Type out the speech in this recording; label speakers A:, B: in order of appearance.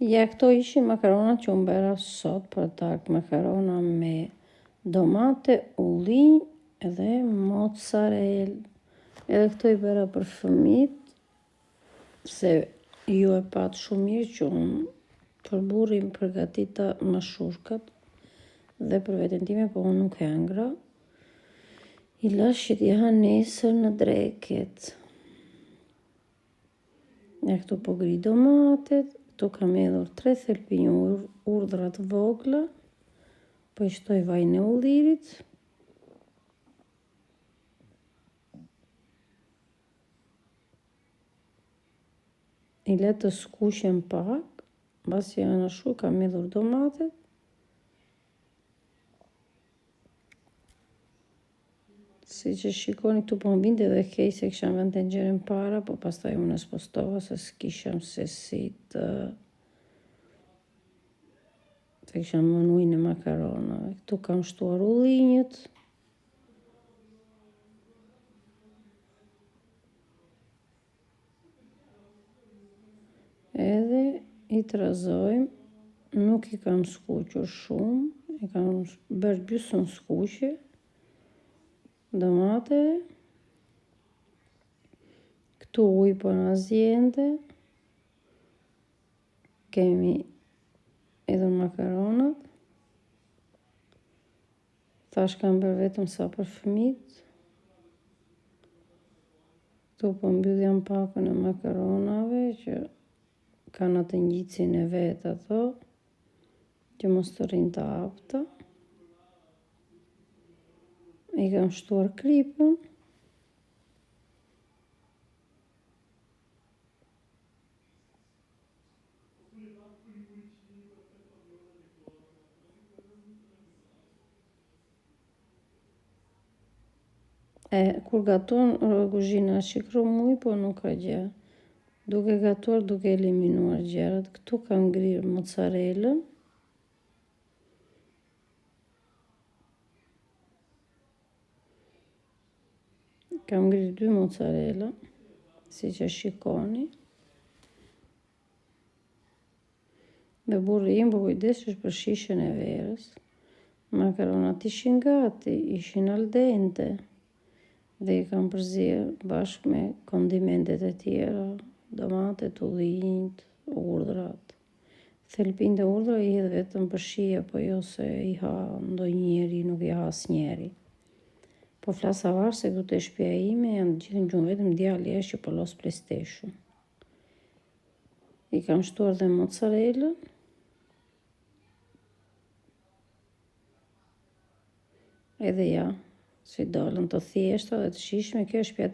A: Ja, këto ishin makaronat që unë bera sot për darkë, makarona me domate, ullinj edhe mozzarella. Edhe këto i bera për fëmit, se ju e patë shumë mirë që unë për burrin përgatita më shurkat dhe për veten time, po unë nuk e ngra. I lash që t'ja nesër në dreket. Ja, këtu po gri domatet, këtu kam edhur 3 thelpinj urdhra të vogla, po i shtoj vajin e ullirit. I le të skuqen pak, mbasi janë ashtu kam edhur domatet. Si që shikoni këtu po më binte dhe kej se kisha vënë tenxherën para, po pastaj unë spostova se s'kisham se si të kisha mënë ujin e makaronave. Këtu kam shtuar ullinjët. Edhe i trazojmë, nuk i kam skuqur shumë, i kam bërë gjysmë skuqje domateve. Këtu ujë për azjente. Kemi edhe makaronat. Thash kam bërë vetëm sa për fëmit. Këtu po mbylljem pakën e makaronave që kanë atë ngjitsin e vet ato, që mos të rrinë të afta. I kam shtuar kripën. Kur gaton kuzhina shikru muj, po nuk ka gjë. Duke gatuar, duke eliminuar gjërat. Këtu kam ngrirë mozzarellën. Kam ngrirë 2 mozzarella, si që shikoni. Dhe burri im po kujdesësh për shishën e verës. Makaronat ishin gati, ishin al dente. Dhe i kam përzirë bashkë me kondimentet e tjera, domatet, ullinjt, urdhrat. Thelpinjt e urdhra i hedh vetëm për shije, po jo se i ha ndonjëri, nuk i ha asnjëri. Po flasa varë se këtu te shtëpia ime janë gjithë në gjumë, vetëm djali është që po los PlayStation. I kam shtuar dhe mozzarellën. Edhe ja, si dalën të thjeshta dhe të shijshme, kjo është shtëpia